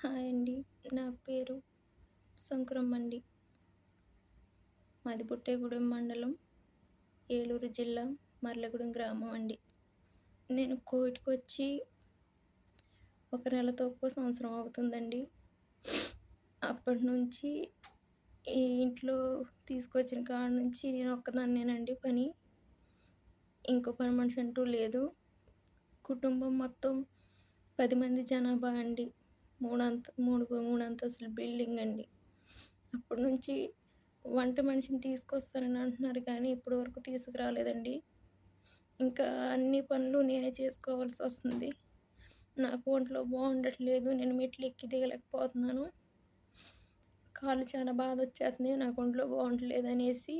Hi అండి. నా పేరు శంకురమ్మ అండి. మాది బుట్టేగూడెం మండలం, ఏలూరు జిల్లా, మర్లగూడెం గ్రామం అండి. నేను కోవిడ్‌కొచ్చి ఒక నెల తక్కువ సంవత్సరం అవుతుందండి. అప్పటినుంచి ఈ ఇంట్లో తీసుకొచ్చిన కాడ నుంచి నేను ఒక్కదాన్నేనండి పని. ఇంకో పని మనిషి అంటూ లేదు. కుటుంబం మొత్తం 10 మంది జనాభా అండి. మూడంతస్తుల బిల్డింగ్ అండి. అప్పటి నుంచి వంట మనిషిని తీసుకొస్తానని అంటున్నారు కానీ ఇప్పటి వరకు తీసుకురాలేదండి. ఇంకా అన్ని పనులు నేనే చేసుకోవాల్సొస్తుంది. నాకు ఒంట్లో బాగుండట్లేదు. నేను మెట్లు ఎక్కి దిగలేకపోతున్నాను. కాళ్ళు చాలా బాధొచ్చేస్తుంది. నాకు ఒంట్లో బాగుండట్లేదనేసి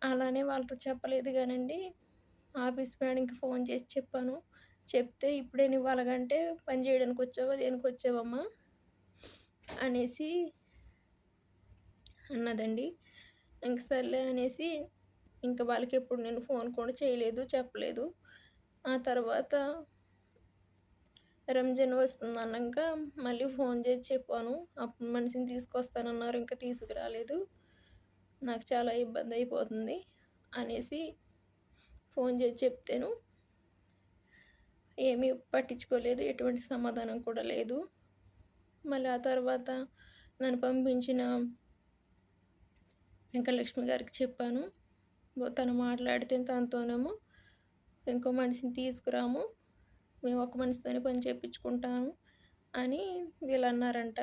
అలానే వాళ్ళతో చెప్పలేదు గానండి. ఆఫీస్ మేడంకి ఫోన్ చేసి చెప్పాను. చెప్తే "ఇప్పుడే నువ్వు అలాగంటే పని చేయడానికి వచ్చావా? దేనికొచ్చావమ్మా?" అనేసి అన్నదండి. ఇంక సర్లే అనేసి ఇంక వాళ్ళకెప్పుడు నేను ఫోన్ కూడా చేయలేదు, చెప్పలేదు. ఆ తర్వాత రంజాన్ వస్తుందనంగా మళ్ళీ ఫోన్ చేసి చెప్పాను. అప్పుడు మనిషిని తీసుకొస్తానన్నారు. ఇంకా తీసుకురాలేదు. నాకు చాలా ఇబ్బందయిపోతుంది అనేసి ఫోన్ చేసి చెప్తేను ఏమీ పట్టించుకోలేదు. ఎటువంటి సమాధానం కూడా లేదు. మళ్ళీ ఆ తర్వాత నన్ను పంపించిన వెంకటలక్ష్మి గారికి చెప్పాను. తను మాట్లాడితే తనతోనేమో ఇంకో మనిషిని తీసుకురాము. మేము ఒక మనిషితోనే పని చేపించుకుంటాను అని వీళ్ళన్నారంట.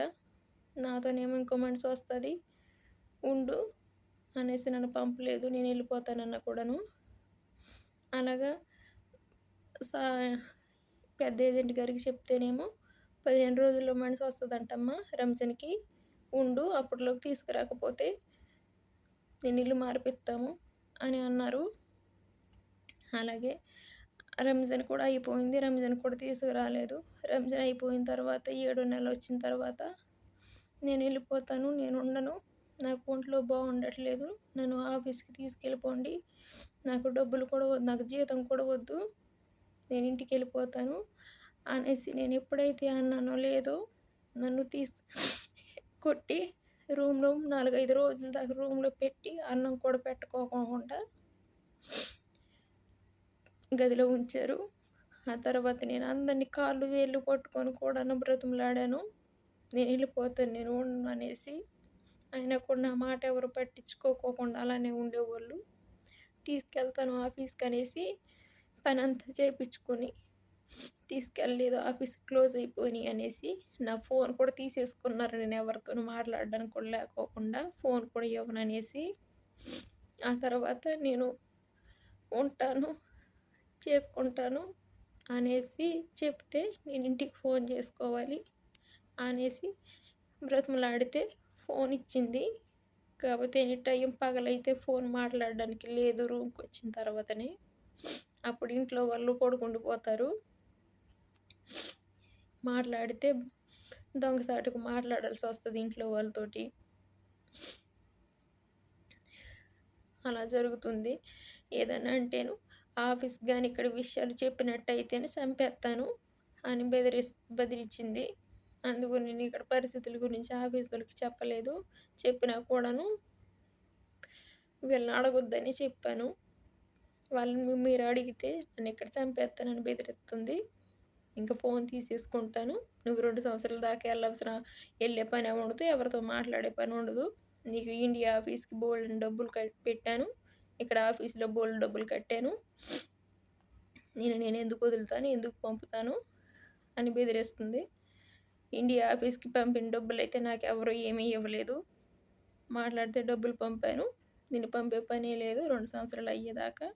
నాతోనేమో ఇంకో మనిషి వస్తది. ఉండు అనేసి నన్ను పంపలేదు. నేను వెళ్ళిపోతానన్నా కూడాను. అలాగా సా పెద్ద ఏజెంట్ గారికి చెప్తేనేమో 15 రోజుల్లో మనిషి వస్తదంటమ్మా రంజాన్‌కి. ఉండు అప్పట్లోకి తీసుకురాకపోతే నేను ఇల్లు మార్పిస్తాము అని అన్నారు. అలాగే రంజాన్ కూడా అయిపోయింది. రంజాన్ కూడా తీసుకురాలేదు. రంజాన్ అయిపోయిన తర్వాత ఏడో నెల వచ్చిన తర్వాత నేను వెళ్ళిపోతాను. నేను ఉండను. నాకు ఒంట్లో బాగుండట్లేదు. నన్ను ఆఫీస్‌కి తీసుకెళ్ళిపోండి. నాకు డబ్బులు కూడా వద్దు. నాకు జీతం కూడా వద్దు. నేను ఇంటికెళ్ళిపోతాను అనేసి నేను ఎప్పుడైతే అన్నానో లేదో నన్ను కొట్టి రూమ్‌లో 4, 5 రోజుల దాకా రూమ్‌లో పెట్టి అన్నం కూడా పెట్టుకోకుండా గదిలో ఉంచారు. ఆ తర్వాత నేను అందరిని కాళ్ళు, వేళ్ళు పట్టుకొని కూడాను బ్రతిమలాడాను. నేను ఉండను అనేసి. అయినా కూడా నా మాట ఎవరు పట్టించుకోకుండా అలానే ఉండేవాళ్ళు. తీసుకెళ్తాను ఆఫీస్‌కనేసి పనంతా చేపించుకొని తీసుకెళ్ళలేదు. ఆఫీస్ క్లోజ్ అయిపోయినాయి అనేసి నా ఫోన్ కూడా తీసేసుకున్నారు. నేను ఎవరితోనూ మాట్లాడడానికి కూడా లేకోకుండా ఫోన్ కూడా ఇవ్వననేసి. ఆ తర్వాత నేను ఉంటాను, చేసుకుంటాను అనేసి చెప్తే నేను ఇంటికి ఫోన్ చేసుకోవాలి అనేసి బ్రతిమలాడితే ఫోన్ ఇచ్చింది. కాకపోతే ఎనీ టైం పగలైతే ఫోన్ మాట్లాడడానికి లేదు రూమ్‌కొచ్చిన తర్వాతనే. అప్పుడు ఇంట్లో వాళ్ళు పడుకుండిపోతారు. మాట్లాడితే దొంగసాటుగా మాట్లాడాల్సొస్తది ఇంట్లో వాళ్ళతోటి. అలా జరుగుతుంది. ఏదన్నా అంటేను ఆఫీస్ గాని, ఇక్కడ విషయాలు చెప్పినట్టయితేనే చంపేత్తాను అని బెదిరిచ్చింది. అందుకు నేను ఇక్కడ పరిస్థితుల గురించి ఆఫీసోళ్ళకి చెప్పలేదు. చెప్పినా కూడాను వీళ్ళని అడగొద్దని చెప్పాను. వాళ్ళని మీరు అడిగితే నన్నిక్కడ చంపేత్తానని బెదిరిత్తుంది. ఇంక ఫోన్ తీసేసుకుంటాను. నువ్వు 2 సంవత్సరాల దాకా ఎళ్ళే పనే ఉండదు. ఎవరితో మాట్లాడే పని ఉండదు. నీకు ఇండియా ఆఫీస్‌కి బోలెడన్ని డబ్బులు పెట్టాను. ఇక్కడ ఆఫీస్‌లో బోలెడు డబ్బులు కట్టాను. నేనెందుకు వదులుతాను? ఎందుకు పంపుతాను? అని బెదిరిస్తుంది. ఇండియా ఆఫీస్‌కి పంపిన డబ్బులైతే నాకెవరు ఏమీ ఇవ్వలేదు. మాట్లాడితే డబ్బులు పంపాను. నిన్ను పంపే పనే లేదు 2 సంవత్సరాలు అయ్యేదాకా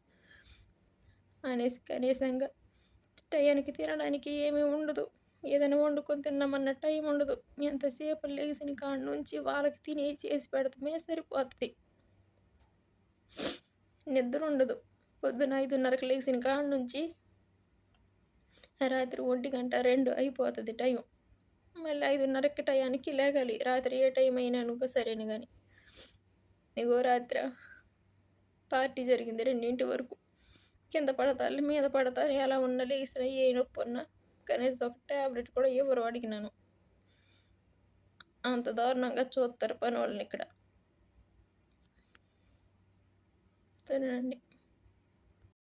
అనేసి కనీసంగా టయానికి తినడానికి ఏమీ ఉండదు. ఏదైనా వండుకొని తిందామన్న టైం ఉండదు. ఎంతసేపు లెగిసిన కాడ నుంచి వాళ్ళకి తినేయి చేసి పెడతమే సరిపోతది. నిద్రుండదు. పొద్దున 5:30కి లెగిసిన కాడ నుంచి రాత్రి 1:00, 2 అయిపోతది టైం. మళ్ళీ 5:30కి టయానికి లెగాలి. రాత్రి ఏ టైం అయినా సరేను గాని. ఇగో రాత్ర పార్టీ జరిగింది 2 వరకు. కింద పడతాలు, మీద పడతాను. ఎలా ఉన్నా లేసినా ఏ నొప్పున్నా కనీసం ఒక టాబ్లెట్ కూడా ఇవ్వరు అడిగినాను. అంత దారుణంగా చూత్తరు పనోళ్ళనిక్కడ. సరేనండి.